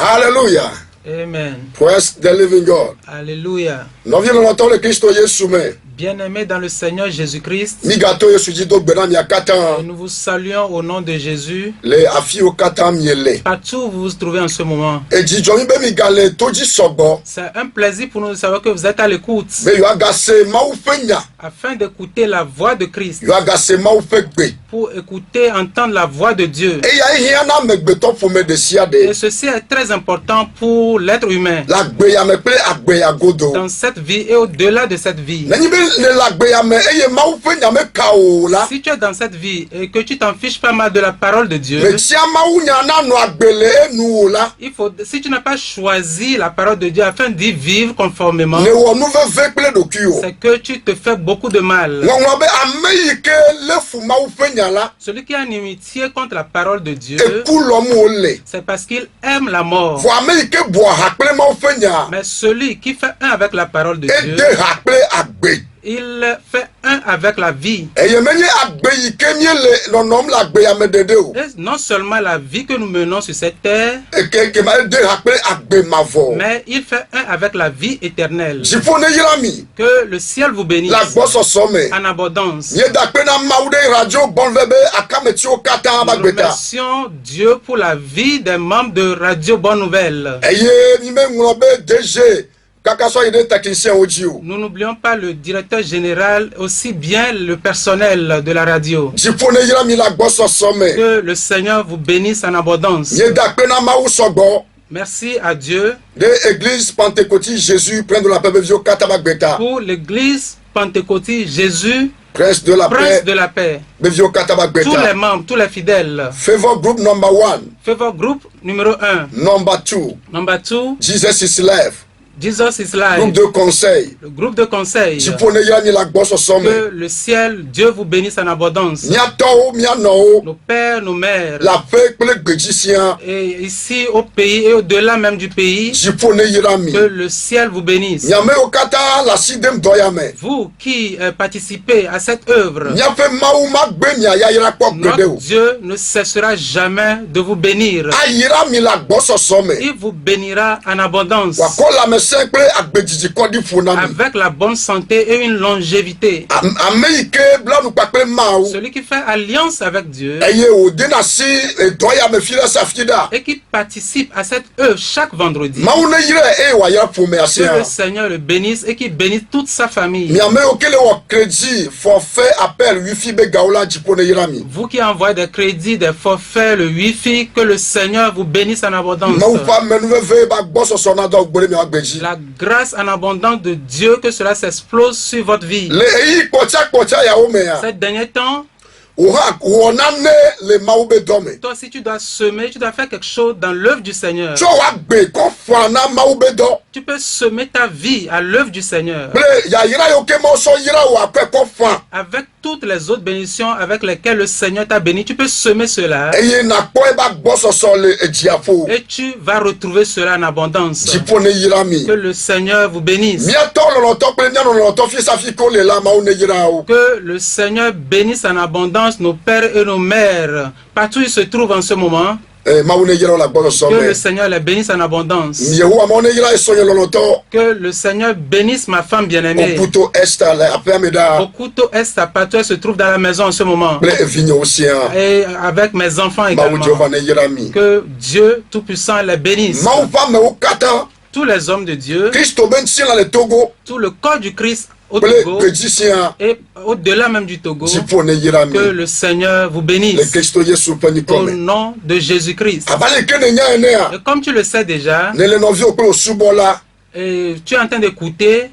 Hallelujah. Amen. Praise the living God. Alléluia. Nous venons d'entendre le Christ Jésus. Bien-aimés dans le Seigneur Jésus-Christ, Et nous vous saluons au nom de Jésus, partout où vous vous trouvez en ce moment. C'est un plaisir pour nous de savoir que vous êtes à l'écoute, afin d'écouter la voix de Christ, pour écouter, entendre la voix de Dieu. Et ceci est très important pour l'être humain, dans cette vie et au-delà de cette vie. Si tu es dans cette vie et que tu t'en fiches pas mal de la parole de Dieu, il faut, si tu n'as pas choisi la parole de Dieu afin d'y vivre conformément, c'est que tu te fais beaucoup de mal. Celui qui a une inimitié contre la parole de Dieu, c'est parce qu'il aime la mort. Mais celui qui fait un avec la parole de Dieu, il fait un avec la vie. Et non seulement la vie que nous menons sur cette terre, mais il fait un avec la vie éternelle. Que le ciel vous bénisse en abondance. Nous remercions Dieu pour la vie des membres de Radio Bonne Nouvelle. Nous n'oublions pas le directeur général, aussi bien le personnel de la radio. Que le Seigneur vous bénisse en abondance. Merci à Dieu pour l'église pentecôtiste Jésus, Prince de la paix. Tous les membres, tous les fidèles. Favor group number 1. Favor group numéro 1. Number 2. Number 2. Jesus is life. Jesus is life. Groupe de conseil. Le groupe de conseil. Que le ciel, Dieu vous bénisse en abondance. Nos pères, nos mères. Et ici au pays et au-delà même du pays. Que le ciel vous bénisse. Vous qui participez à cette œuvre. Notre Dieu ne cessera jamais de vous bénir. Il vous bénira en abondance. Avec la bonne santé et une longévité. Celui qui fait alliance avec Dieu et qui participe à cette œuvre chaque vendredi. Que le Seigneur le bénisse et qu'il bénisse toute sa famille. Vous qui envoyez des crédits, des forfaits, le wifi, que le Seigneur vous bénisse en abondance. La grâce en abondance de Dieu, que cela s'explose sur votre vie. Ces derniers temps, toi, si tu dois semer, tu dois faire quelque chose dans l'œuvre du Seigneur. Tu peux semer ta vie à l'œuvre du Seigneur. Avec toutes les autres bénédictions avec lesquelles le Seigneur t'a béni, tu peux semer cela. Et tu vas retrouver cela en abondance. Que le Seigneur vous bénisse. Que le Seigneur bénisse en abondance nos pères et nos mères, partout où ils se trouvent en ce moment. Que le Seigneur les bénisse en abondance. Que le Seigneur bénisse ma femme bien-aimée. Okuto Esther, partout elle se trouve dans la maison en ce moment. Et avec mes enfants également. Que Dieu Tout-Puissant les bénisse. Tous les hommes de Dieu. Tout le corps du Christ au Togo et au-delà même du Togo. Que le Seigneur vous bénisse au nom de Jésus-Christ. Et comme tu le sais déjà, et tu es en train d'écouter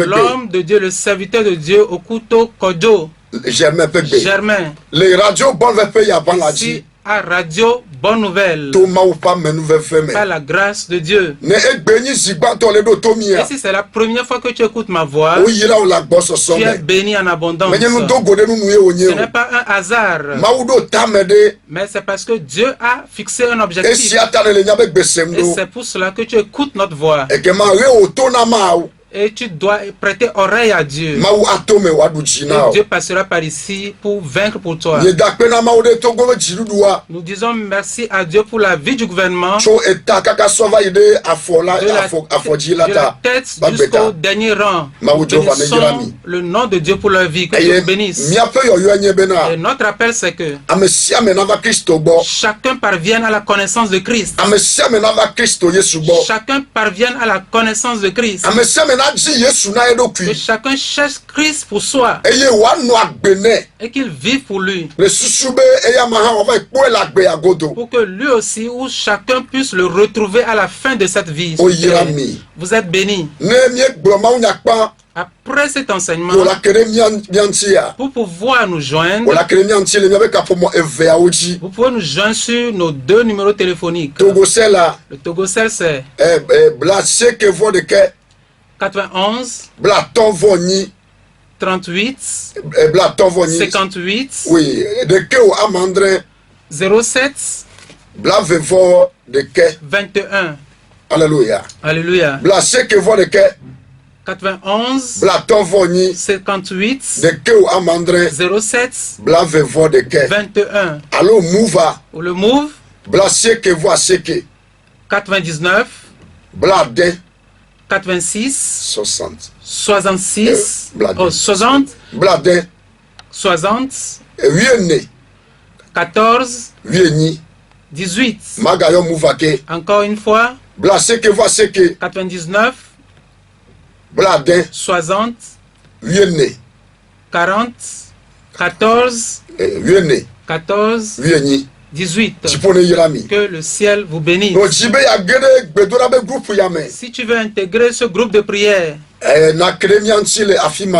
l'homme de Dieu, le serviteur de Dieu, Okuto Kojo Germain, les radios bonnes ici à Radio Bonne Nouvelle, par la grâce de Dieu. Et si c'est la première fois que tu écoutes ma voix, tu es béni en abondance. Ce n'est pas un hasard, mais c'est parce que Dieu a fixé un objectif. Et c'est pour cela que tu écoutes notre voix. Et tu dois prêter oreille à Dieu. Et Dieu passera par ici pour vaincre pour toi. Nous disons merci à Dieu pour la vie du gouvernement. De la tête jusqu'au dernier rang. Nous bénissons le nom de Dieu pour leur vie. Que Dieu bénisse. Et notre appel, c'est que chacun parvienne à la connaissance de Christ. Chacun parvienne à la connaissance de Christ. Que chacun cherche Christ pour soi. Et qu'il vive pour lui. Pour que lui aussi ou chacun puisse le retrouver à la fin de cette vie. Vous êtes bénis. Après cet enseignement, pour pouvoir nous joindre, vous pouvez nous joindre sur nos 2 numéros téléphoniques. Le Togocel, c'est 91 38 58 07 21. Alléluia. Alléluia. 91 58 07 21. Allô, Mouva. Ou le Move 99 86 60 66 60 60 14 18. Encore une fois 99 60 40 14 14 18. Que le ciel vous bénisse. Si tu veux intégrer ce groupe de prière,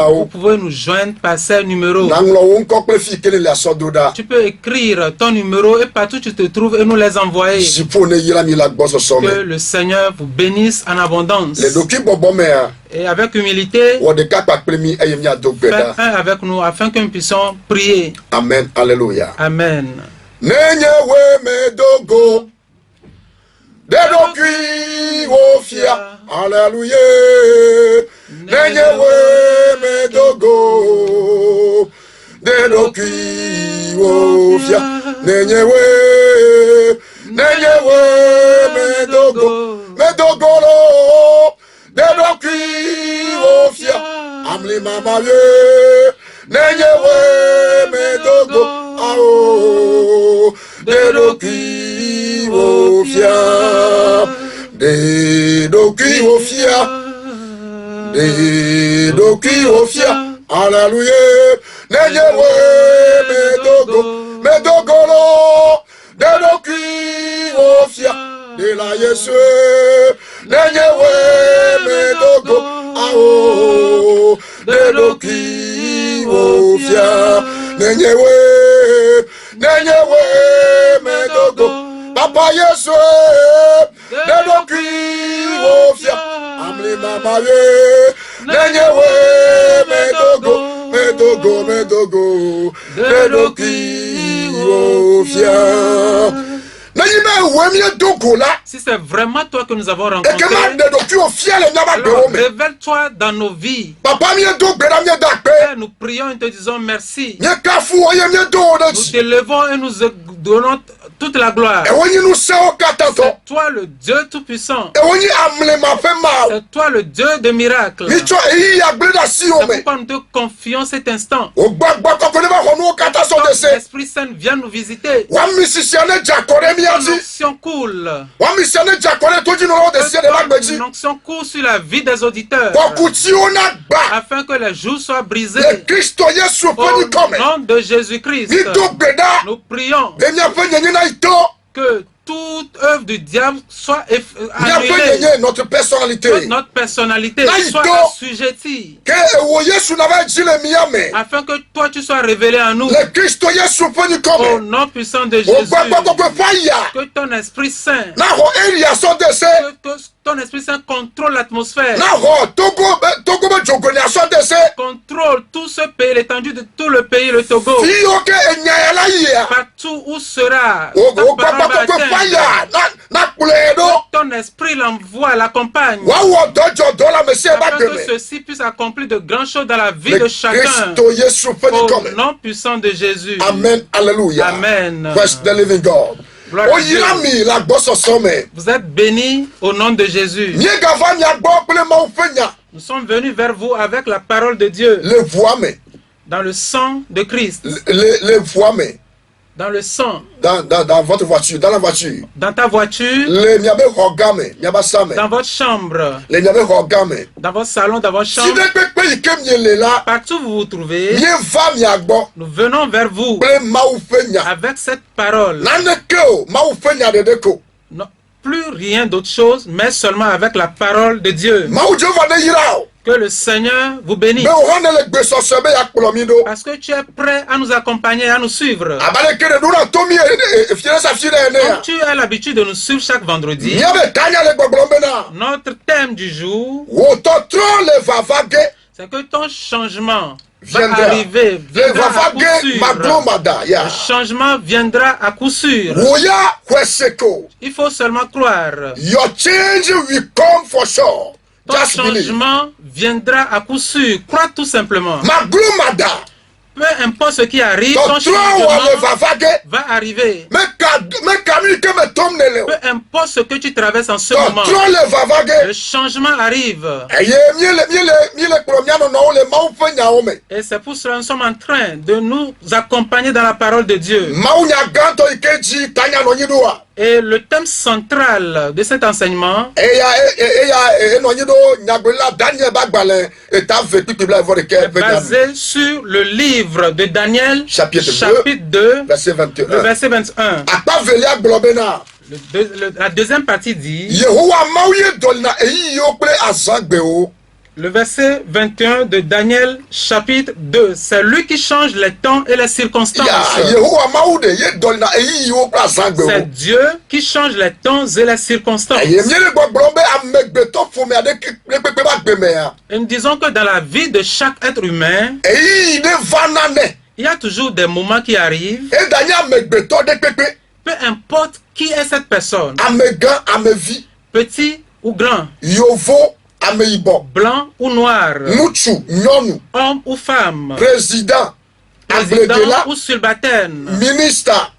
vous pouvez nous joindre par ces numéros. Tu peux écrire ton numéro et partout où tu te trouves et nous les envoyer. Que le Seigneur vous bénisse en abondance. Et avec humilité, faites un avec nous afin que nous puissions prier. Amen. Alléluia. Amen. Nenyewe medogo dedokwi wofia. Alléluia. Nenyewe medogo dedokwi wofia. Nenyewe medogolo dedokwi wofia. Amli mama ye nenyewe medogo. Ao dedokwi wofia. Dedokwi wofia. Dedokwi wofia. Alléluia. Nenyewe medogolo dedokwi wofia. De la Yesu nenyewe medogo. Ao dedokwi wofia. Nenyewe medogo. Papa Yesu dedokwi wofia. Amli mama ye nenyewe medogo dedokwi wofia. Si c'est vraiment toi que nous avons rencontré, alors révèle-toi dans nos vies. Et nous prions et te disons merci. Nous t'élevons et nous donnons toute la gloire. C'est toi le Dieu Tout-Puissant. C'est toi le Dieu de miracles. C'est pourquoi nous te confions cet instant. L'Esprit Saint vient nous visiter. L'onction coule. L'onction coule sur la vie des auditeurs. Afin que les jours soient brisés. Au nom de Jésus-Christ. Nous prions que toute œuvre du diable soit annulée. Notre personnalité. Que notre personnalité soit assujettie. Afin que toi tu sois révélé à nous. Au nom puissant de Jésus. Que ton Esprit Saint. Que ton Esprit Saint contrôle l'atmosphère. Contrôle tout ce pays, l'étendue de tout le pays, le Togo. Partout où sera ta parole va atteindre. ton esprit l'envoie, l'accompagne, afin que ceci puisse accomplir de grandes choses dans la vie de chacun. Au nom puissant de Jésus. Amen. Alléluia. Amen. Praise the living God. Vous êtes bénis au nom de Jésus. Nous sommes venus vers vous avec la parole de Dieu. Dans le sang de Christ. Dans le sang. Dans votre voiture, dans la voiture. Dans ta voiture. Dans votre chambre. Dans votre salon, dans votre chambre. Partout où vous vous trouvez. Nous venons vers vous. Avec cette parole. Non, plus rien d'autre chose, mais seulement avec la parole de Dieu. Que le Seigneur vous bénisse. Parce que tu es prêt à nous accompagner, à nous suivre. Comme tu as l'habitude de nous suivre chaque vendredi, notre thème du jour, c'est que ton changement va arriver, viendra à coup sûr. Le changement viendra à coup sûr. Il faut seulement croire. Your change will come for sure. Ton changement viendra à coup sûr. Crois tout simplement. Peu importe ce qui arrive, ton changement va arriver. Peu importe ce que tu traverses en ce moment, le changement arrive. Et c'est pour cela que nous sommes en train de nous accompagner dans la parole de Dieu. Et le thème central de cet enseignement est basé sur le livre de Daniel, chapitre 2, le verset 21. La deuxième partie dit, le verset 21 de Daniel chapitre 2, c'est lui qui change les temps et les circonstances. C'est Dieu qui change les temps et les circonstances. Et nous disons que dans la vie de chaque être humain, il y a toujours des moments qui arrivent. Peu importe qui est cette personne, petit ou grand, blanc ou noir, homme ou femme, président ou subalterne,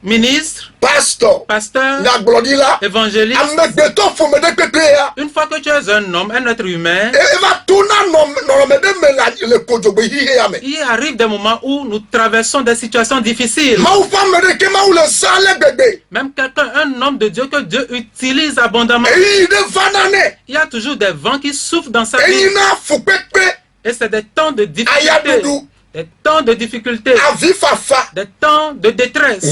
ministre, pasteur, évangéliste. Une fois que tu es un homme, un être humain, il arrive des moments où nous traversons des situations difficiles. Même quelqu'un, un homme de Dieu que Dieu utilise abondamment, il y a toujours des vents qui soufflent dans sa vie. Et c'est des temps de difficulté. Des temps de difficulté, des temps de détresse,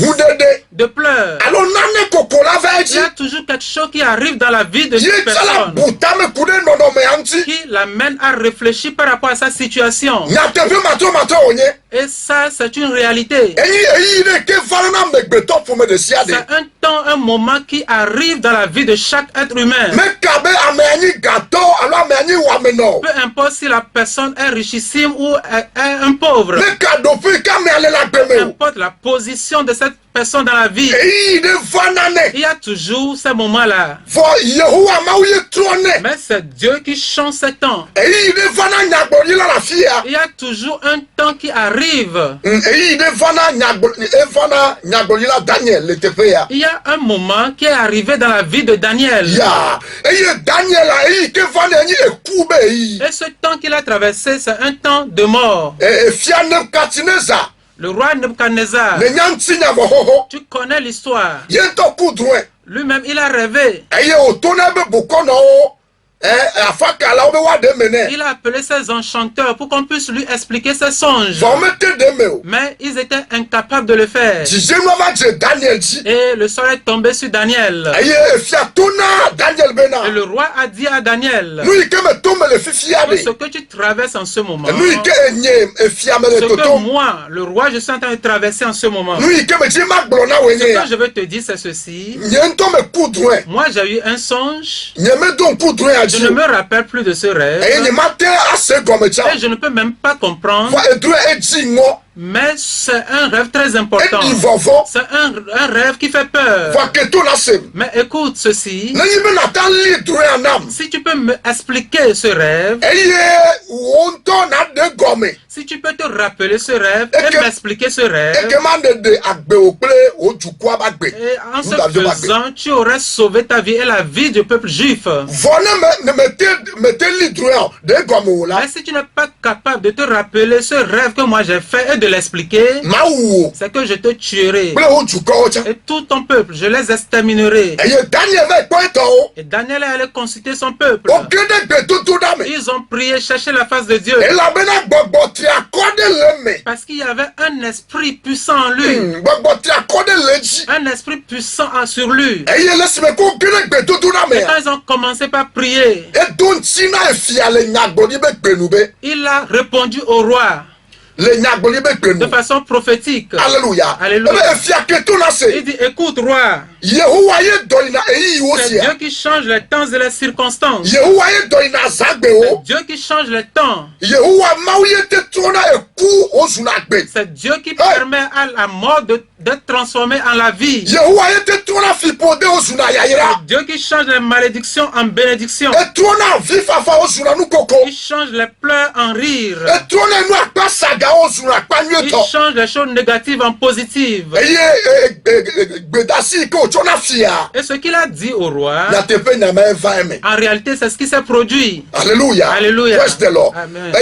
de pleurs. Il y a toujours quelque chose qui arrive dans la vie de cette personne qui l'amène à réfléchir par rapport à sa situation. Et ça, c'est une réalité. C'est un temps, un moment qui arrive dans la vie de chaque être humain. Peu importe si la personne est richissime ou est un pauvre. Peu importe la position de cette personne dans la vie, il y a toujours ces moments-là. Mais c'est Dieu qui change ce temps. Il y a toujours un temps qui arrive. Il y a un moment qui est arrivé dans la vie de Daniel. Et ce temps qu'il a traversé, c'est un temps de mort. Le roi Nebuchadnezzar, tu connais l'histoire. Lui-même, il a rêvé. Il a appelé ses enchanteurs pour qu'on puisse lui expliquer ses songes. Mais ils étaient incapables de le faire. Et le sort est tombé sur Daniel. Et le roi a dit à Daniel, ce que tu traverses en ce moment, ce que moi, le roi, je suis en train de traverser en ce moment, ce que je veux te dire, c'est ceci. Moi, j'ai eu un songe. Je ne me rappelle plus de ce rêve. Et je ne peux même pas comprendre Mais c'est un rêve très important. Et vovon. C'est un rêve qui fait peur. Voit que tout là c'est. Mais écoute ceci. N'ayez même attend litre un âme. Si tu peux me expliquer ce rêve. Ayez on t'en a de gomme. Si tu peux te rappeler ce rêve et m'expliquer ce rêve. Et que man de agbe au ple au du quoi bagbe. Et en ce faisant, tu aurais sauvé ta vie et la vie du peuple juif. Voilà ne mettez litre de gomme là. Mais si tu n'es pas capable de te rappeler ce rêve que moi j'ai fait et de l'expliquer, c'est que je te tuerai. Et tout ton peuple, je les exterminerai. Et Daniel est allé consulter son peuple. Ils ont prié, cherché la face de Dieu. Parce qu'il y avait un esprit puissant en lui. Un esprit puissant sur lui. Et quand ils ont commencé par prier, il a répondu au roi de façon prophétique. Alléluia. Alléluia. Il dit, écoute roi, c'est Dieu qui change les temps et les circonstances. C'est Dieu qui change les temps. C'est Dieu qui permet à la mort d'être transformée en la vie. C'est Dieu qui change les malédictions en bénédictions. Il change les pleurs en rire. Il change les choses négatives en positives. Et ce qu'il a dit au roi, en réalité, c'est ce qui s'est produit. Alléluia. Alléluia. Amen.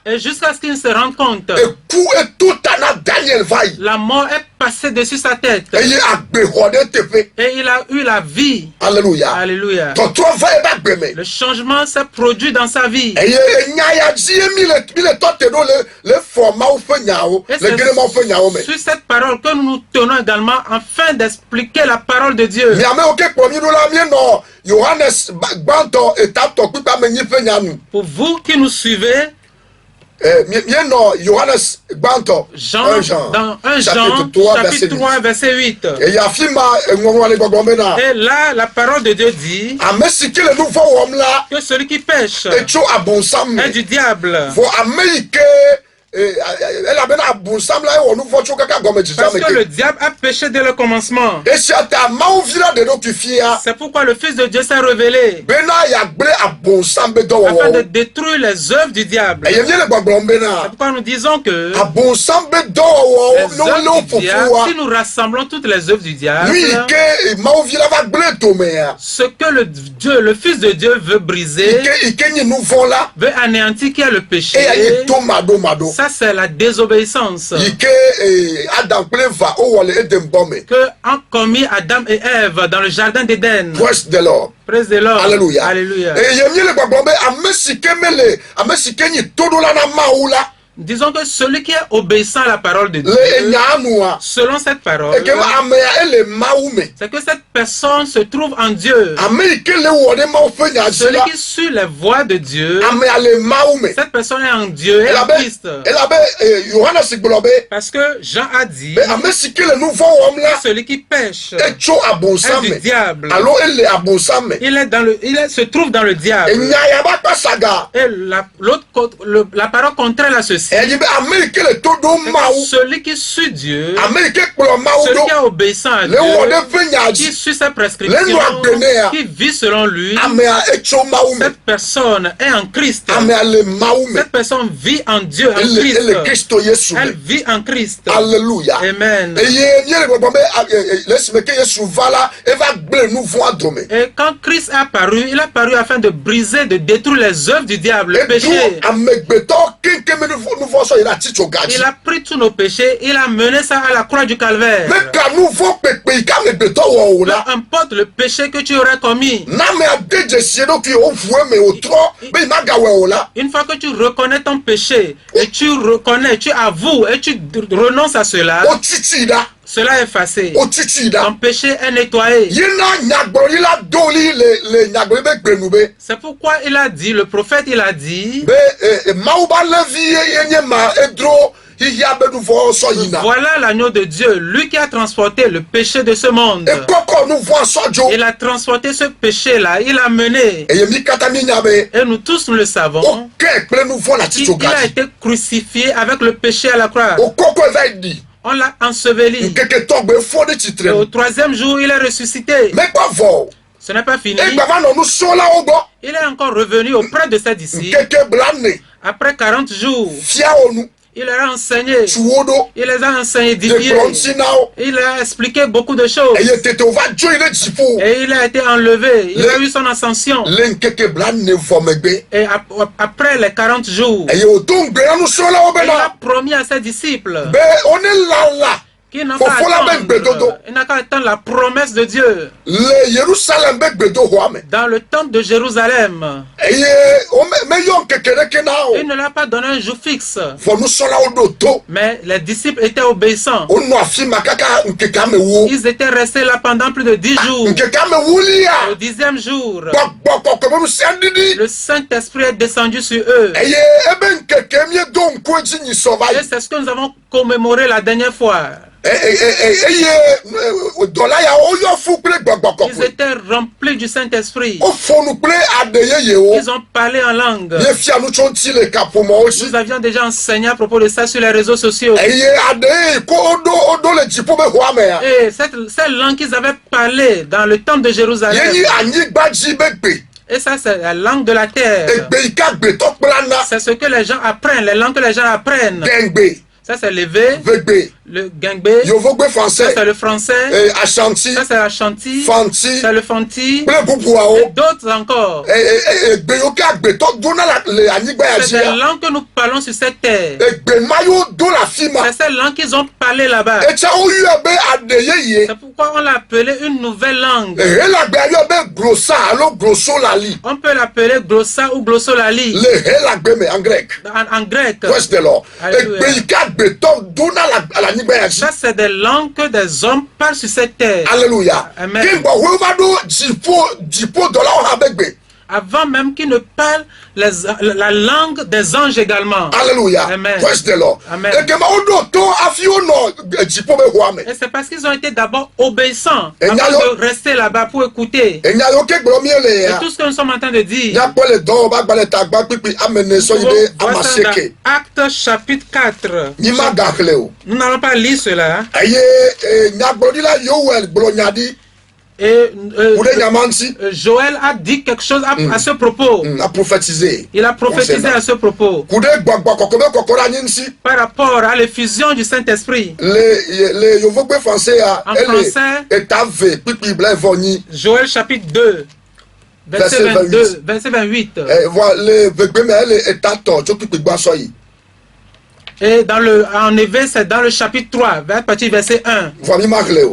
Et jusqu'à ce qu'il se rende compte, la mort est passée dessus sa tête. Et il a eu la vie. Alléluia. Alléluia. Le changement s'est produit dans sa vie. Et sur cette parole que nous nous tenons également afin d'expliquer la parole de Dieu. Pour vous qui nous suivez, Jean, dans 1 Jean, chapitre 3, verset 8. Et là, la parole de Dieu dit que celui qui pêche est du diable. Parce que le diable a péché dès le commencement. C'est pourquoi le Fils de Dieu s'est révélé afin de détruire les œuvres du diable. C'est pourquoi nous disons que les œuvres du diable, si nous rassemblons toutes les œuvres du diable, ce que le Fils de Dieu veut briser, veut anéantir, qui est le péché, ça c'est la désobéissance que ont commis Adam et Ève dans le jardin d'Éden. Praise the Lord. Praise the Lord. Alléluia. Alléluia. Disons que celui qui est obéissant à la parole de Dieu, selon cette parole, c'est que cette personne se trouve en Dieu. Celui qui suit les voies de Dieu, cette personne est en Dieu et en Christ. Parce que Jean a dit que celui qui pêche est du diable. Il se trouve dans le diable. Et la parole contraire à ceci, celui qui suit Dieu, celui qui est obéissant à Dieu, qui suit sa prescription, qui vit selon lui, cette personne est en Christ. Cette personne vit en Dieu, en Christ. Elle vit en Christ. Alléluia. Amen. Et quand Christ est apparu, il est apparu afin de briser, de détruire les œuvres du diable, le péché. Il a pris tous nos péchés, il a mené ça à la croix du calvaire. Peu importe le péché que tu aurais commis, une fois que tu reconnais ton péché, et tu reconnais, tu avoues et tu renonces à cela, cela est effacé. Ton péché est nettoyé. C'est pourquoi il a dit, le prophète il a dit, voilà l'agneau de Dieu, lui qui a transporté le péché de ce monde. Il a transporté ce péché-là, il l'a mené. Et nous tous nous le savons. Il a été crucifié avec le péché à la croix. On l'a enseveli. Et au 3e jour, il est ressuscité. Ce n'est pas fini. Il est encore revenu auprès de ses disciples. Après 40 jours, il leur a enseigné. Il les a enseignés d'édifier. Il a expliqué beaucoup de choses. Et il a été enlevé. Il a eu son ascension. Et après les 40 jours, il a promis à ses disciples qu'il n'a qu'à attendre la promesse de Dieu dans le temple de Jérusalem. Il ne l'a pas donné un jour fixe. Mais les disciples étaient obéissants. Ils étaient restés là pendant plus de 10 jours. Au 10e jour, le Saint-Esprit est descendu sur eux. Et c'est ce que nous avons commémoré la dernière fois. Ils étaient remplis du Saint-Esprit. Ils ont parlé en langue. Nous avions déjà enseigné à propos de ça sur les réseaux sociaux. Et cette langue qu'ils avaient parlé dans le temple de Jérusalem, et ça, c'est la langue de la terre. C'est ce que les gens apprennent, les langues que les gens apprennent. Ça, c'est le V, le Gangbe, ça, c'est le français, Ashanti, ça, c'est l'Ashanti, c'est le Fanti, et d'autres encore. C'est des langues que nous parlons sur cette terre. C'est cette langue qu'ils ont parlé là-bas. C'est pourquoi on l'a appelé une nouvelle langue. On peut l'appeler glossa ou glossolali. En grec. En grec. Ça, c'est des langues que des hommes parlent sur cette terre. Alléluia. Amen. Avant même qu'ils ne parlent la langue des anges également. Alléluia. Amen. Amen. Et c'est parce qu'ils ont été d'abord obéissants avant de rester là-bas pour écouter. Et tout ce que nous sommes en train de dire, Actes chapitre 4. Nous n'allons pas lire cela. Et Joël a dit quelque chose à ce propos. Il a prophétisé à ce propos par rapport à l'effusion du Saint-Esprit. En français, Joël chapitre 2, verset 28. Et en effet, c'est dans le chapitre 3, verset 1.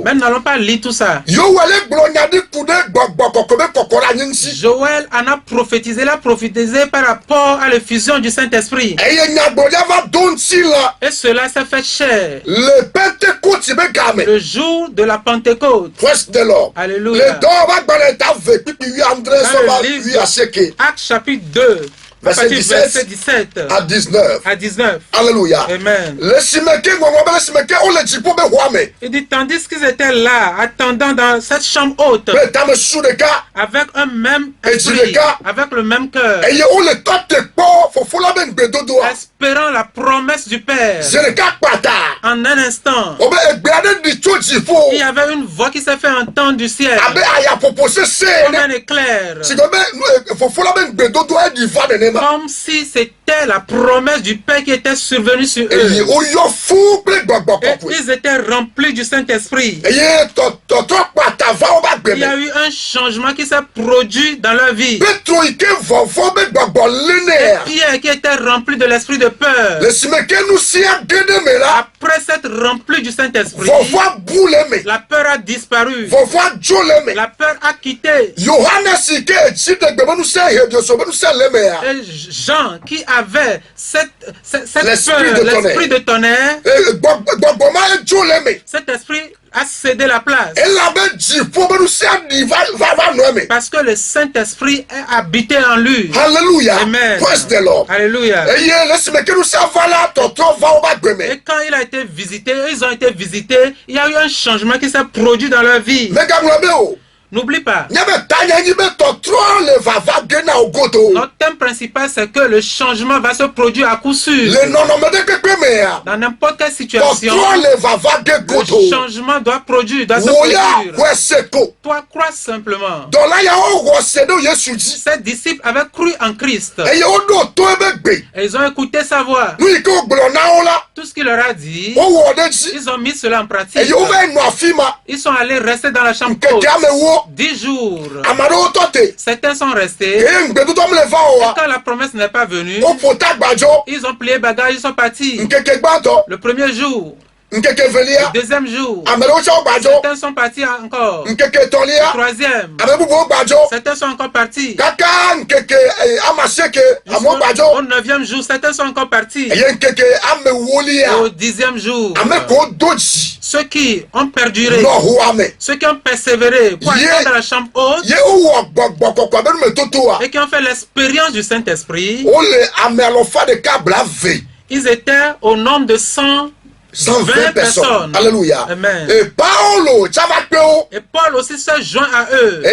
Mais nous n'allons pas lire tout ça. Joël en a prophétisé, par rapport à l'effusion du Saint-Esprit. Et cela s'est fait chair. Le jour de la Pentecôte. Alléluia. Actes chapitre 2. Verset 17 à 19. Alléluia. Amen. Il dit, tandis qu'ils étaient là, attendant dans cette chambre haute, avec un même esprit, avec le même cœur, espérant la promesse du Père. En un instant, il y avait une voix qui s'est fait entendre du ciel, comme un éclair, comme si c'était la promesse du Père qui était survenue sur eux. Et ils étaient remplis du Saint-Esprit. Il y a eu un changement qui s'est produit dans leur vie. Et Pierre qui était rempli de l'esprit de peur, après s'être rempli du Saint-Esprit, la peur a disparu. La peur a quitté. Et Jean qui avait l'esprit de tonnerre, cet esprit a cédé la place. Parce que le Saint-Esprit est habité en lui. Alléluia. Amen. Praise the Lord. Alléluia. Et quand il a été visité, ils ont été visités, il y a eu un changement qui s'est produit dans leur vie. N'oublie pas. Notre thème principal, c'est que le changement va se produire à coup sûr. Dans n'importe quelle situation, le changement doit se produire. Toi, crois simplement. Ces disciples avaient cru en Christ. Et ils ont écouté sa voix. Tout ce qu'il leur a dit, ils ont mis cela en pratique. Ils sont allés rester dans la chambre haute 10 jours. Certains sont restés. Et quand la promesse n'est pas venue, ils ont plié bagage, ils sont partis. Le premier jour. Le deuxième jour, certains sont partis encore. Le troisième, certains sont encore partis. Au 9e jour, certains sont encore partis. Au 10e jour, ceux qui ont perduré, ceux qui ont persévéré pour aller dans la chambre haute et qui ont fait l'expérience du Saint-Esprit, ils étaient au nombre de 120 personnes. Alléluia. Amen. Et Paul aussi se joint à eux.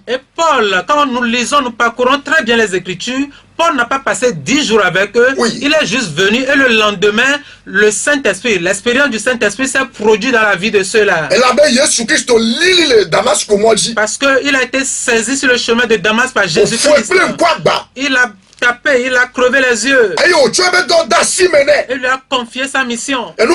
Et Paul, quand nous lisons, nous parcourons très bien les Écritures, Paul n'a pas passé 10 jours avec eux. Oui. Il est juste venu et le lendemain, le Saint-Esprit, l'expérience du Saint-Esprit s'est produite dans la vie de ceux-là. Parce qu'il a été saisi sur le chemin de Damas par Jésus-Christ. Il a tapé, il a crevé les yeux. Il lui a confié sa mission. C'est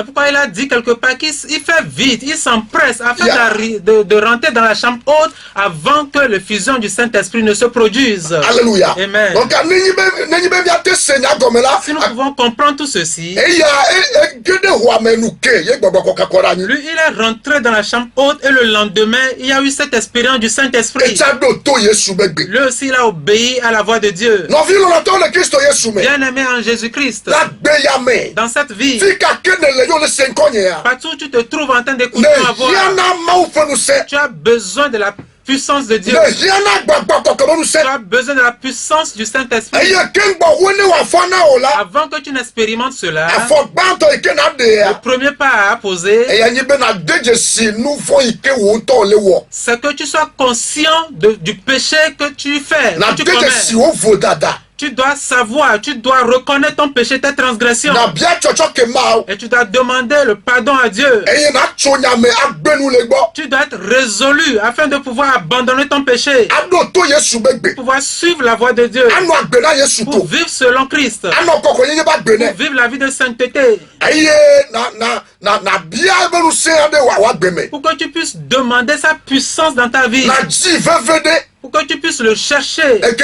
pourquoi il a dit quelque part qu'il fait vite, il s'empresse afin de rentrer dans la chambre haute avant que la fusion du Saint-Esprit ne se produise. Alléluia. Amen. Donc, si nous pouvons comprendre tout ceci, lui, il est rentré dans la chambre haute et le lendemain, il y a eu cette expérience du Saint-Esprit. Lui aussi, il a obéi à la voix de Dieu. Bien-aimé en Jésus-Christ, dans cette vie, partout où tu te trouves en train d'écouter ma voix, tu as besoin de la puissance de Dieu. Tu as besoin de la puissance du Saint-Esprit. Avant que tu n'expérimentes cela, le premier pas à poser, c'est que tu sois conscient du péché que tu fais, que tu commets. Tu dois savoir, tu dois reconnaître ton péché, tes transgressions. Et tu dois demander le pardon à Dieu. Tu dois être résolu afin de pouvoir abandonner ton péché. Pour pouvoir suivre la voie de Dieu. Pour vivre selon Christ. Pour vivre la vie de sainteté. Pour que tu puisses demander sa puissance dans ta vie. Pour que tu puisses le chercher. Et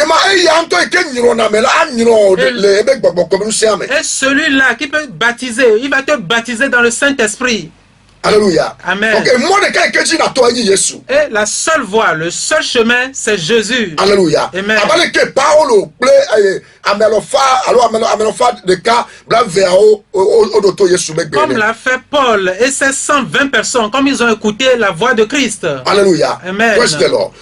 celui-là qui peut baptiser, il va te baptiser dans le Saint-Esprit. Alléluia. Amen. Et la seule voie, le seul chemin, c'est Jésus. Alléluia. Amen. Comme l'a fait Paul et ses 120 personnes, comme ils ont écouté la voix de Christ. Alléluia. Amen. Praise the Lord.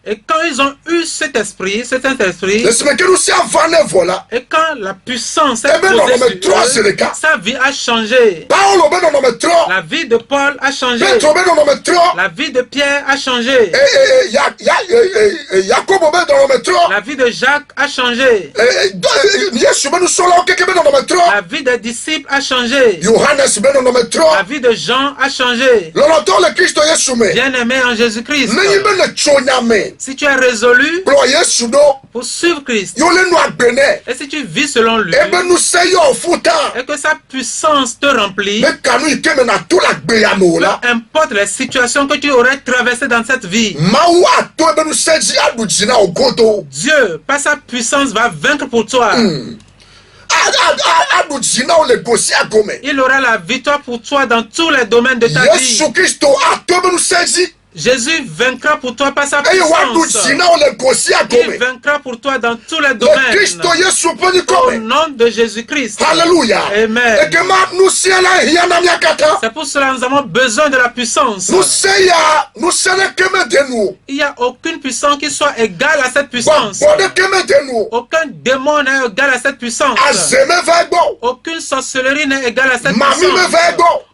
Et quand ils ont eu cet esprit, cet Saint-Esprit, et quand la puissance est posée sur eux, sa vie a changé. La vie de Paul a changé. La vie de Pierre a changé. La vie de Jacques a changé. La vie des disciples a changé. La vie de Jean a changé. Bien-aimé en Jésus-Christ, si tu es résolu pour suivre Christ, et si tu vis selon lui, et que sa puissance te remplit, peu importe les situations que tu aurais traversées dans cette vie, Dieu, par sa puissance, va vaincre pour toi. Il aura la victoire pour toi dans tous les domaines de ta vie. Jésus vaincra pour toi par sa puissance. Il vaincra pour toi dans tous les domaines. Au nom de Jésus-Christ. Alléluia. Amen. C'est pour cela que nous avons besoin de la puissance. Il n'y a aucune puissance qui soit égale à cette puissance. Aucun démon n'est égal à cette puissance. Aucune sorcellerie n'est égale à cette puissance.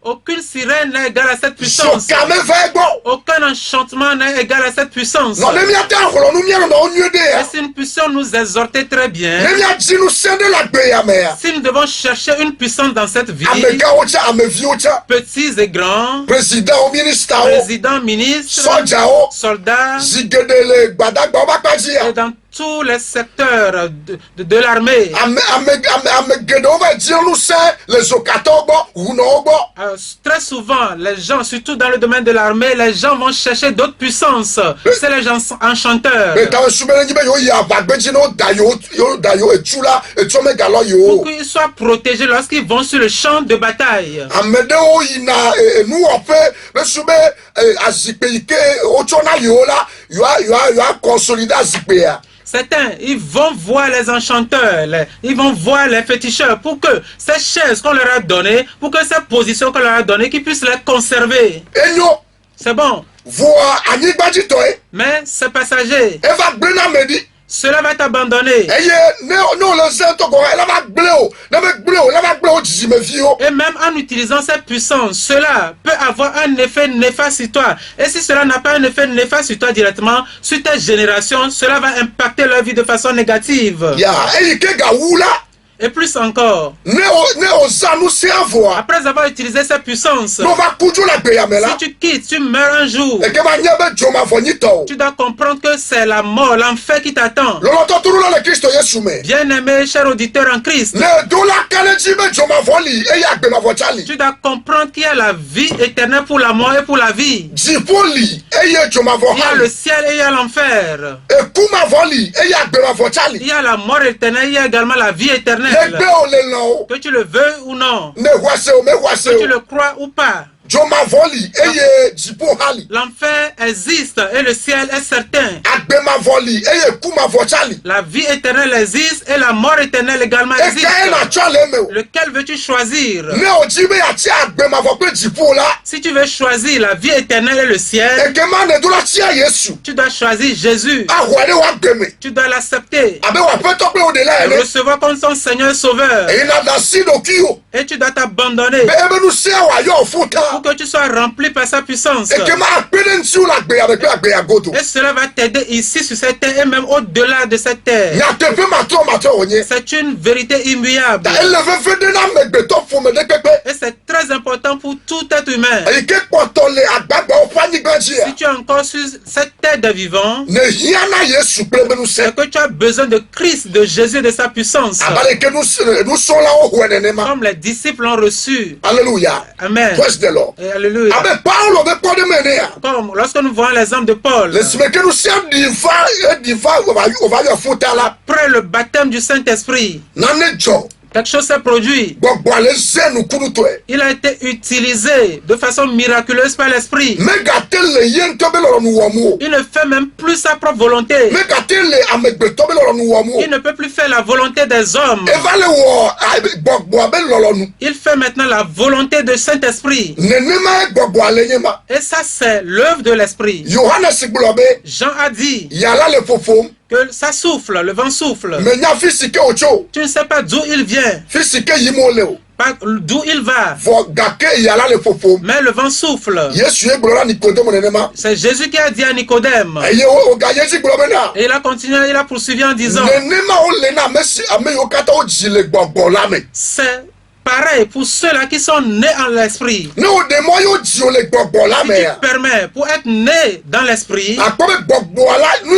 Aucune sirène n'est égale à cette puissance. Aucun enchantement n'est égal à cette puissance. Et si nous puissions nous exhorter très bien, si nous devons chercher une puissance dans cette vie, petits et grands, présidents, ministres, soldats, et dans tous les secteurs de l'armée. Très souvent, les gens, surtout dans le domaine de l'armée, les gens vont chercher d'autres puissances. C'est les gens enchanteurs. Pour qu'ils soient protégés lorsqu'ils vont sur le champ de bataille. Certains, ils vont voir les enchanteurs, ils vont voir les féticheurs pour que ces chaises qu'on leur a données, pour que ces positions qu'on leur a données, qu'ils puissent les conserver. C'est bon. Mais c'est passager. Cela va t'abandonner. Et même en utilisant cette puissance, cela peut avoir un effet néfaste sur toi. Et si cela n'a pas un effet néfaste sur toi directement, sur ta génération, cela va impacter leur vie de façon négative. Et plus encore, après avoir utilisé cette puissance, si tu quittes, tu meurs un jour, tu dois comprendre que c'est la mort, l'enfer qui t'attend. Bien-aimé, cher auditeur en Christ, tu dois comprendre qu'il y a la vie éternelle pour la mort et pour la vie. Il y a le ciel et il y a l'enfer. Il y a la mort éternelle, il y a également la vie éternelle. Que tu le veux ou non, que tu le crois ou pas, l'enfer existe et le ciel est certain. La vie éternelle existe et la mort éternelle également existe. Lequel veux-tu choisir? Si tu veux choisir la vie éternelle et le ciel, tu dois choisir Jésus. Tu dois l'accepter et le recevoir comme son Seigneur et Sauveur. Et tu dois t'abandonner pour que tu sois rempli par sa puissance. Et cela va t'aider ici sur cette terre et même au-delà de cette terre. C'est une vérité immuable. Et c'est très important pour tout être humain. Si tu es encore sur cette terre de vivants, c'est que tu as besoin de Christ, de Jésus, de sa puissance. Comme les disciples l'ont reçu. Alléluia. Amen. Et alléluia. Comme lorsque nous voyons l'exemple de Paul, après le baptême du Saint-Esprit, quelque chose s'est produit. Il a été utilisé de façon miraculeuse par l'Esprit. Il ne fait même plus sa propre volonté. Il ne peut plus faire la volonté des hommes. Il fait maintenant la volonté du Saint-Esprit. Et ça, c'est l'œuvre de l'Esprit. Jean a dit que ça souffle, le vent souffle. Tu ne sais pas d'où il vient, d'où il va, mais le vent souffle. C'est Jésus qui a dit à Nicodème. Et il a continué, il a poursuivi en disant, c'est pareil pour ceux-là qui sont nés en l'esprit. Nous des moyens les gbogbo là Si mais. tu permets pour être né dans l'esprit, Akome gbogbo là nous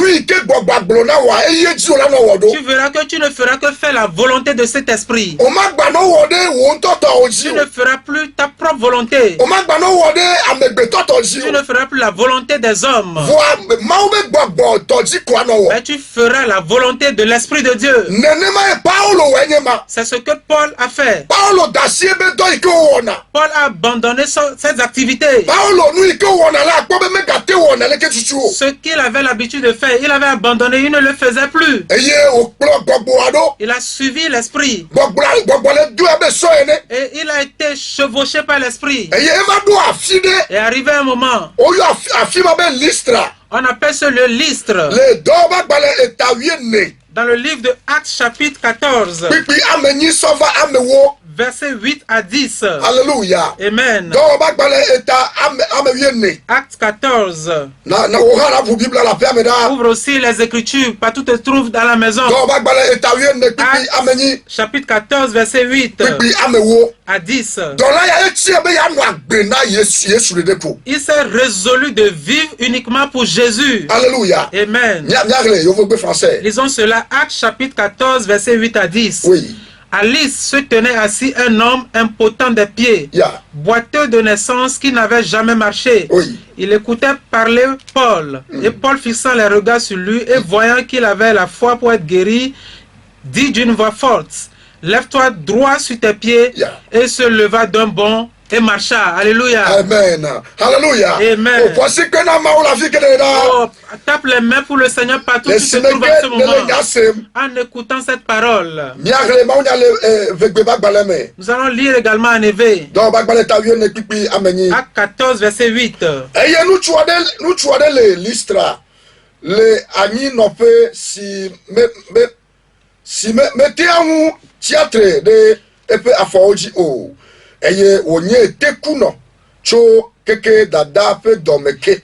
ike gbogbo agbona wa eye ji ola no wodo. tu verras que tu ne feras que faire la volonté de cet esprit. O ma gba no wode wo ntoto oji. Tu ne feras plus ta propre volonté. O ma gba no wode amegbe toto ji. Tu ne feras plus la volonté des hommes. Vo ma o me gbogbo toji kwa no wo. Mais tu feras la volonté de l'Esprit de Dieu. Nenema Paulo wenyema. C'est ce que Paul a fait. Paulo dasiebe do ike wona. Paul a abandonné ses activités. Paulo nu ike wona la akpo be me gate wona le ketutu o. Ce qu'il avait l'habitude de faire, il avait abandonné, il ne le faisait plus. Eye o kplo gbogbo ado. Il a suivi l'Esprit. Gbogbo le du ebe so ene. Et il a été chevauché par l'Esprit. Eye eva do afide. Et arrivé un moment, O yo afima be Lystra. on appelle ce le Lystre. Le doba gbale etawie ne. Dans le livre de Actes chapitre 14, Pipi amenyi sova amewo. versets 8 à 10. Alléluia. Amen. Doba gbale eta amewie ne. Acte 14. Na ohara vous Bible la paix meda. Ouvre aussi les Écritures, partout te trouve dans la maison. Doba gbale etawie ne pipi amenyi. Chapitre 14, verset 8 Pipi amewo. à 10. Dans la ya etie be ya no agbena Yesu le depo. Il s'est résolu de vivre uniquement pour Jésus. Alléluia. Amen. Miagle yo vous français. Lisons cela, Actes chapitre 14, verset 8 à 10. Oui. À Lys se tenait assis un homme impotent des pieds, Yeah. boiteux de naissance, qui n'avait jamais marché. Oui. Il écoutait parler Paul, et Paul, fixant les regards sur lui et voyant qu'il avait la foi pour être guéri, dit d'une voix forte, « Lève-toi droit sur tes pieds. Yeah. » Et se leva d'un bond et marcha. Alléluia. Amen. Alléluia. Amen. Oh, voici que na maou la vie que de là. Oh, tape les mains pour le Seigneur partout où Les tu te trouves en ce moment. Sinege En écoutant cette parole, miagle maou nya le vegbe bagbaleme. nous allons lire également en Évé. Donc bagbale ta vie ne pipi ameni. Acte 14, verset 8. Eye nous tuade le Lystra. Le ani no pe si mettez en théâtre de epe afaoji o. Eye onye tekuno cho keke dada pe domeke.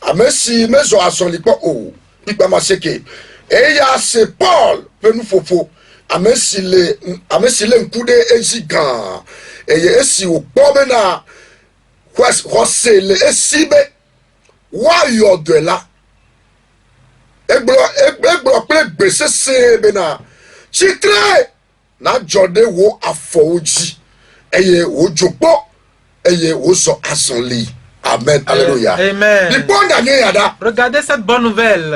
Amesi mezo asolikpo o. Pipa maseke. Eya se Paul pe nu fofo. Amesi le nkude ejigan. Eye esi o pobe na kwase le esibe wa yo de la. Egblo ple gbese se be na. Chitre na jode wo afoji. Eye wo jopo. Eye wo so asonli. Amen. Alléluia. Amen. Regardez cette bonne nouvelle.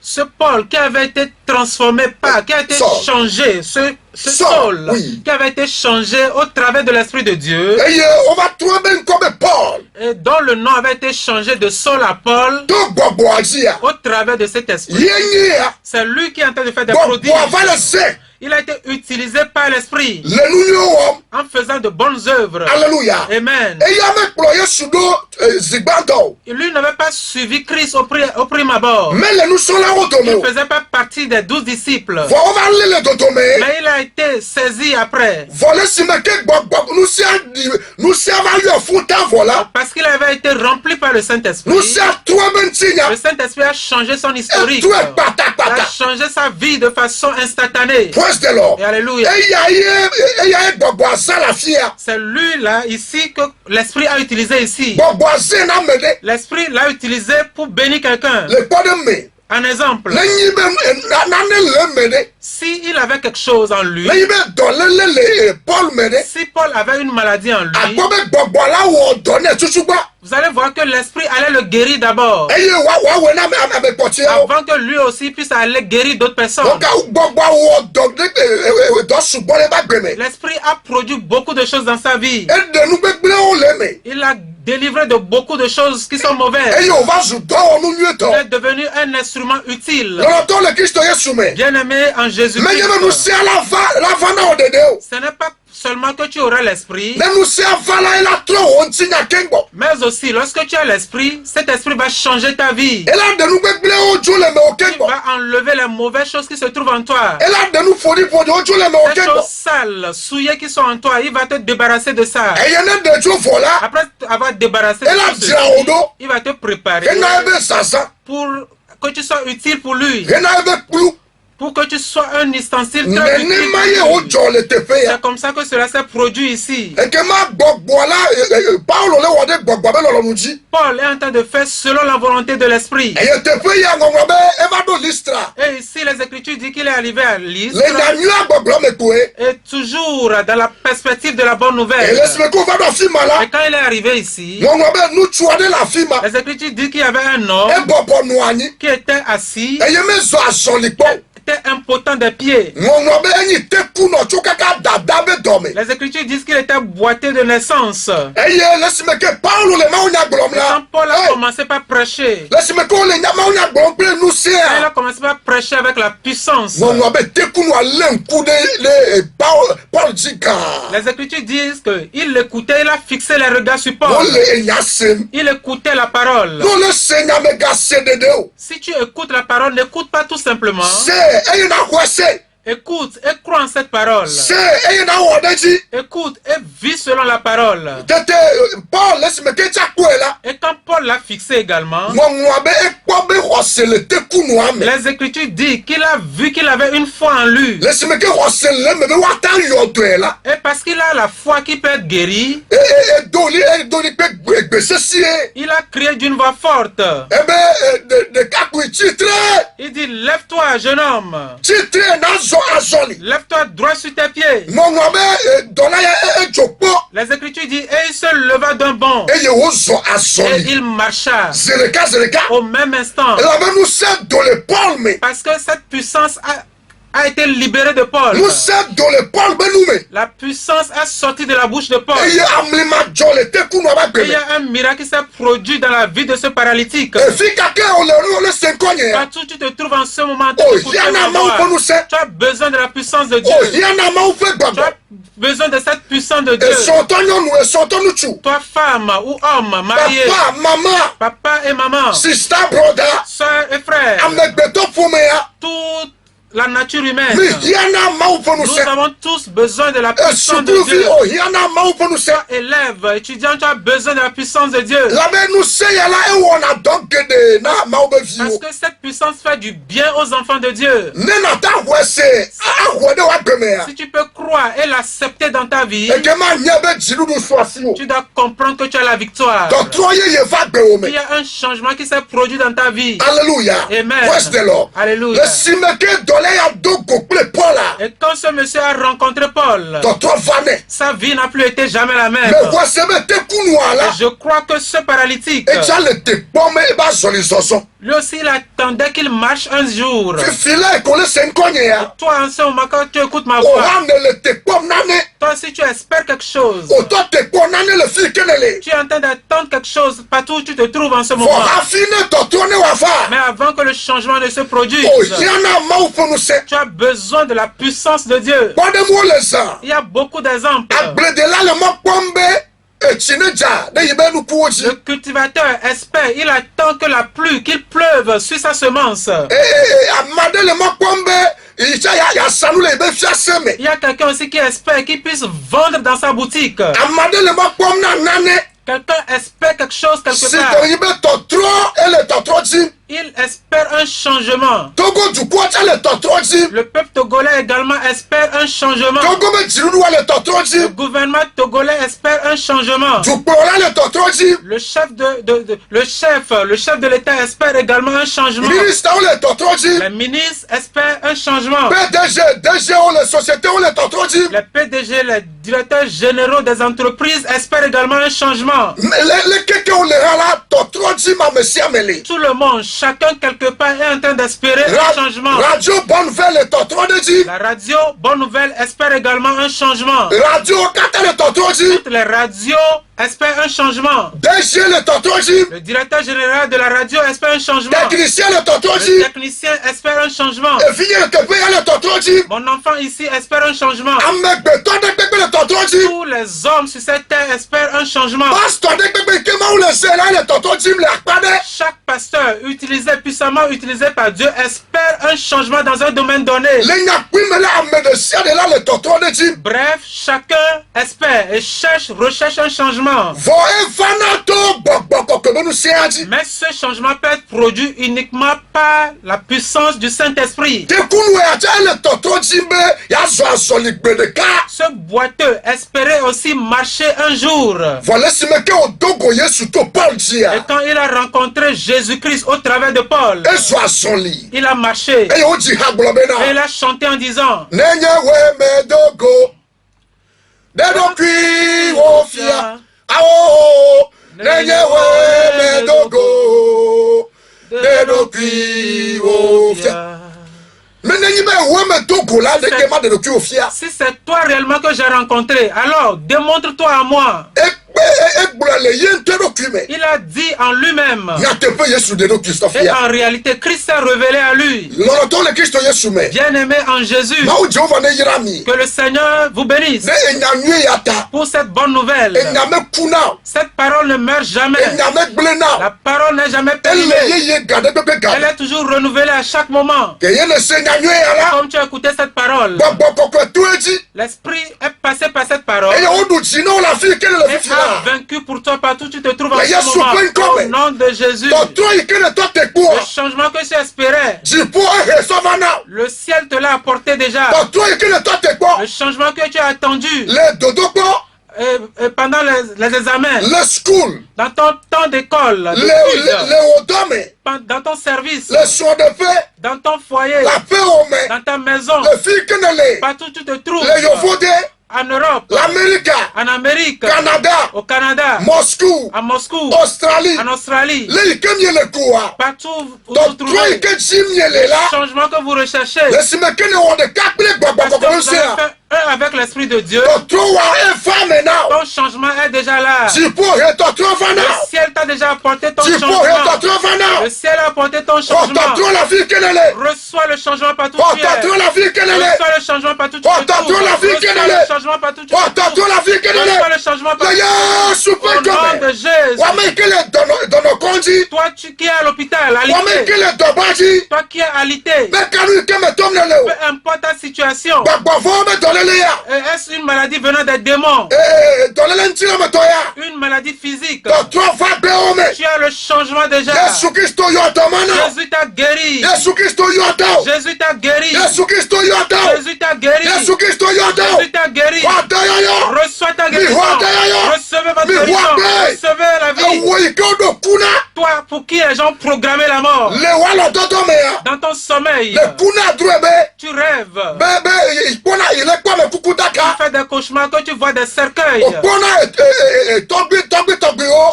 Ce Paul qui avait été transformé qui a été changé, ce Saul, oui, qui avait été changé au travers de l'Esprit de Dieu, et dont le nom avait été changé de Saul à Paul au travers de cet esprit. C'est lui qui est en train de faire des prodiges. Il a été utilisé par l'Esprit en faisant de bonnes œuvres. Alléluia. Amen. Et lui n'avait pas suivi Christ au prime abord. Il ne faisait pas partie des 12 disciples. Mais il a été saisi après. Parce qu'il avait été rempli par le Saint-Esprit. Le Saint-Esprit a changé son historique. Il a changé sa vie de façon instantanée. Et alléluia. C'est lui là, ici, que l'Esprit a utilisé ici. L'Esprit l'a utilisé pour bénir quelqu'un. Un exemple. Si il avait quelque chose en lui, si Paul avait une maladie en lui, vous allez voir que l'Esprit allait le guérir d'abord, avant que lui aussi puisse aller guérir d'autres personnes. L'Esprit a produit beaucoup de choses dans sa vie. Il a délivré de beaucoup de choses qui sont mauvaises. Il est devenu un instrument utile. Bien-aimé en Jésus-Christ. Ce n'est pas seulement que tu auras l'esprit, mais aussi lorsque tu as l'esprit, cet esprit va changer ta vie. Il va enlever les mauvaises choses qui se trouvent en toi. Les choses sales, souillées qui sont en toi, il va te débarrasser de ça. Après avoir débarrassé de ceci, il va te préparer pour que tu sois utile pour lui, pour que tu sois un ustensile. C'est comme ça que cela s'est produit ici. Paul est en train de faire selon la volonté de l'esprit. Et ici les Écritures disent qu'il est arrivé à Lystre. Et toujours dans la perspective de la bonne nouvelle. Et quand il est arrivé ici, les Écritures disent qu'il y avait un homme qui était assis, était impotent des pieds. Les Écritures disent qu'il était boiteux de naissance. Et quand Paul a commencé par prêcher, il a commencé par prêcher avec la puissance. Les Écritures disent qu'il l'écoutait, il a fixé les regards sur Paul. Il écoutait la parole. Si tu écoutes la parole, n'écoute pas tout simplement. Écoute et crois en cette parole. Écoute et vis selon la parole. Et quand Paul l'a fixé également, les Écritures disent qu'il a vu qu'il avait une foi en lui. Et parce qu'il a la foi qui peut être guérie, il a crié d'une voix forte. Il dit, lève-toi, jeune homme. Lève-toi droit sur tes pieds. Les Écritures disent, et il se leva d'un bond. Et il marcha. Au même instant. Parce que cette puissance a été libérée de Paul. La puissance a sorti de la bouche de Paul. Et il y a un miracle qui s'est produit dans la vie de ce paralytique. Partout tu te trouves en ce moment, tu as besoin de la puissance de Dieu. Tu as besoin de cette puissance de Dieu. Toi, femme ou homme, marié, papa et maman, soeur et frère, toute la nature humaine. Nous avons tous besoin de la puissance de Dieu. Toi, élève, étudiant, tu as besoin de la puissance de Dieu. Parce que cette puissance fait du bien aux enfants de Dieu. Si tu peux croire et l'accepter dans ta vie, tu dois comprendre que tu as la victoire. Il y a un changement qui s'est produit dans ta vie. Alléluia. Amen. Alléluia. Et quand ce monsieur a rencontré Paul, sa vie n'a plus été jamais la même. Et je crois que ce paralytique, lui aussi il attendait qu'il marche un jour. Et toi en ce moment quand tu écoutes ma voix, toi si tu espères quelque chose, tu es en train d'attendre quelque chose partout où tu te trouves en ce moment. Mais avant que le changement ne se produise, tu as besoin de la puissance de Dieu. Il y a beaucoup d'exemples. Le cultivateur espère, il attend que la pluie, qu'il pleuve sur sa semence. Il y a quelqu'un aussi qui espère qu'il puisse vendre dans sa boutique. Quelqu'un espère quelque chose quelque part. Il espère un changement. Le peuple togolais également espère un changement. Le gouvernement togolais espère un changement. Le chef de l'État espère également un changement. Les ministres espèrent un changement. Les PDG, les directeurs généraux des entreprises espèrent également un changement. Tout le monde, chacun quelque part est en train d'espérer un changement. La radio Bonne Nouvelle espère également un changement. Toutes les radios espèrent un changement. Le directeur général de la radio espère un changement. Le technicien espère un changement. Mon enfant ici espère un changement. Tous les hommes sur cette terre espèrent un changement. Chaque pasteur puissamment utilisé par Dieu espère un changement dans un domaine donné. Bref, chacun espère et recherche un changement. changement. Mais ce changement peut être produit uniquement par la puissance du Saint-Esprit. Ce boiteux espérait aussi marcher un jour. Et quand il a rencontré Jésus-Christ au travers de Paul, il a marché. Et il a chanté en disant: si c'est toi réellement que j'ai rencontré, alors démontre-toi à moi. Il a dit en lui-même. Et en réalité, Christ s'est révélé à lui. Bien-aimé en Jésus, que le Seigneur vous bénisse pour cette bonne nouvelle. Cette parole ne meurt jamais. La parole n'est jamais périmée. Elle est toujours renouvelée à chaque moment. Comme tu as écouté cette parole, l'Esprit est passé par cette parole et a vaincu pour toi partout où tu te trouves en ce moment. Au nom de Jésus, le changement que tu espérais, le ciel te l'a apporté déjà. Le changement que tu as attendu pendant les examens, dans ton temps d'école, dans ton service, dans ton foyer, dans ta maison, partout où tu te trouves, en Europe, en Amérique, au Canada, à Moscou, en Australie, partout où vous trouvez le changement que vous recherchez, parce que vous avez fait un avec l'Esprit de Dieu, ton changement est déjà là. Le ciel t'a déjà apporté ton changement. Le ciel a apporté ton changement. Reçois le changement partout où tu es. Reçois le changement partout où tu te trouves. Reçois le changement partout où tu te trouves. Reçois le changement partout où tu te trouves. Au nom de Jésus. Toi qui es à l'hôpital, alité. Toi qui es alité. Peu importe ta situation. Est-ce une maladie venant des démons? Une maladie physique? Tu as le changement déjà. Jésus t'a guéri. Jésus t'a guéri. Jésus t'a guéri. Jésus t'a guéri. Reçois ta guérison. Recevez votre guérison. Recevez la vie. Toi pour qui les gens ont programmé la mort, dans ton sommeil, tu rêves. Tu fais des cauchemars, que tu vois des cercueils.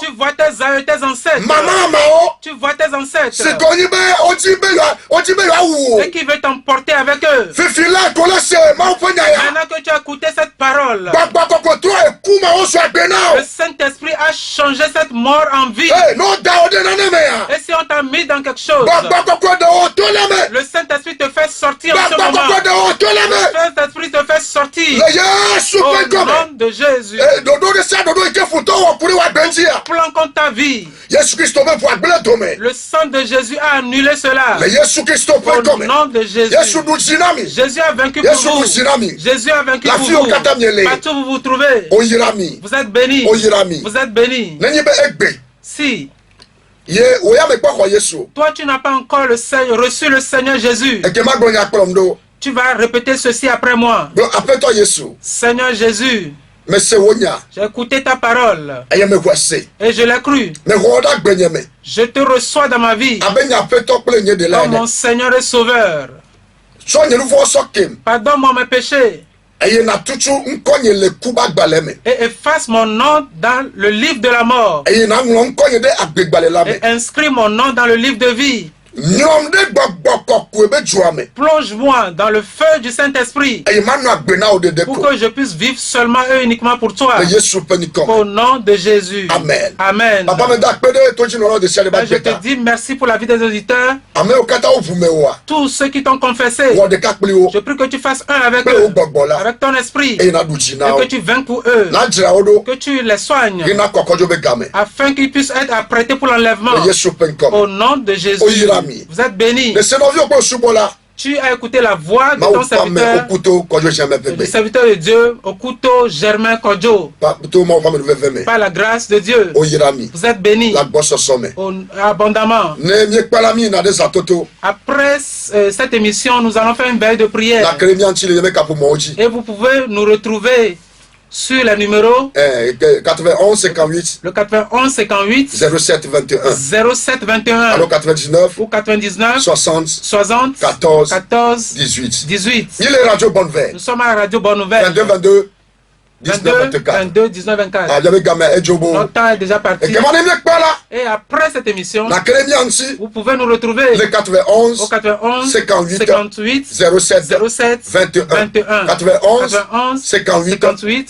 Tu vois tes ancêtres. Tu vois tes ancêtres. Et qui veut t'emporter avec eux. Maintenant que tu as écouté cette parole, le Saint-Esprit a changé cette mort en vie. Et si on t'a mis dans quelque chose, le Saint-Esprit te fait sortir en ce moment. Le Saint-Esprit te fait sortir. Au nom de Jésus. Plan contre ta vie. Le sang de Jésus a annulé cela. Au nom de Jésus. Jésus a vaincu pour vous. Jésus a vaincu pour vous. Partout où vous vous trouvez, vous êtes bénis. Vous êtes bénis. Si toi tu n'as pas encore reçu le Seigneur Jésus, tu vas répéter ceci après moi. Seigneur Jésus, j'ai écouté ta parole et je l'ai cru. Je te reçois dans ma vie comme mon Seigneur et Sauveur. Pardonne-moi mes péchés et efface mon nom dans le livre de la mort et inscris mon nom dans le livre de vie. Plonge-moi dans le feu du Saint-Esprit pour que je puisse vivre seulement et uniquement pour toi. Au nom de Jésus. Amen. Amen. Je te dis merci pour la vie des auditeurs. Tous ceux qui t'ont confessé, je prie que tu fasses un avec eux, avec ton esprit, et que tu vainques pour eux, que tu les soignes, afin qu'ils puissent être apprêtés pour l'enlèvement. Au nom de Jésus. Vous êtes bénis. Tu as écouté la voix de ton serviteur, le serviteur de Dieu, au couteau Germain Kodjo. Par la grâce de Dieu, vous êtes bénis abondamment. Après cette émission, nous allons faire une veille de prière. Et vous pouvez nous retrouver sur le numéro 91 58 le 91 58 07 21 07 21 alors 99 ou 99 60 14 18 18. Il est Radio Bonne Nouvelle. Nous sommes à la Radio Bonne Nouvelle. 22 22 19 24. Notre temps est déjà parti. Et après cette émission, vous pouvez nous retrouver le 91 au 91 58 07 21 91 58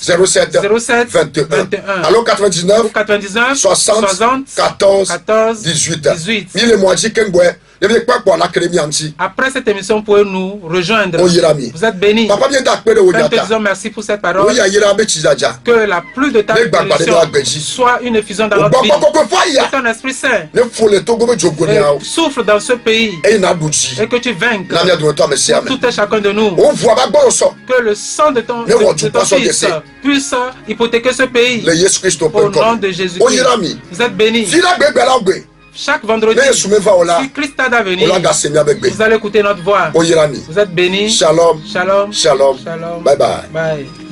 07 21 alors 99 60 14 18 Après cette émission, vous pouvez nous rejoindre. Vous êtes bénis. Père, te disons merci pour cette parole. Que la pluie de ta bénédiction soit une effusion dans notre vie. Que ton Esprit Saint souffle dans ce pays et que tu vainques tout et chacun de nous. Que le sang de ton Fils puisse hypothéquer ce pays au nom de Jésus-Christ. Vous êtes bénis. Chaque vendredi, si Christ a d'avenir, vous allez écouter notre voix. Vous êtes bénis. Shalom. Shalom. Shalom. Shalom. Bye bye. Bye.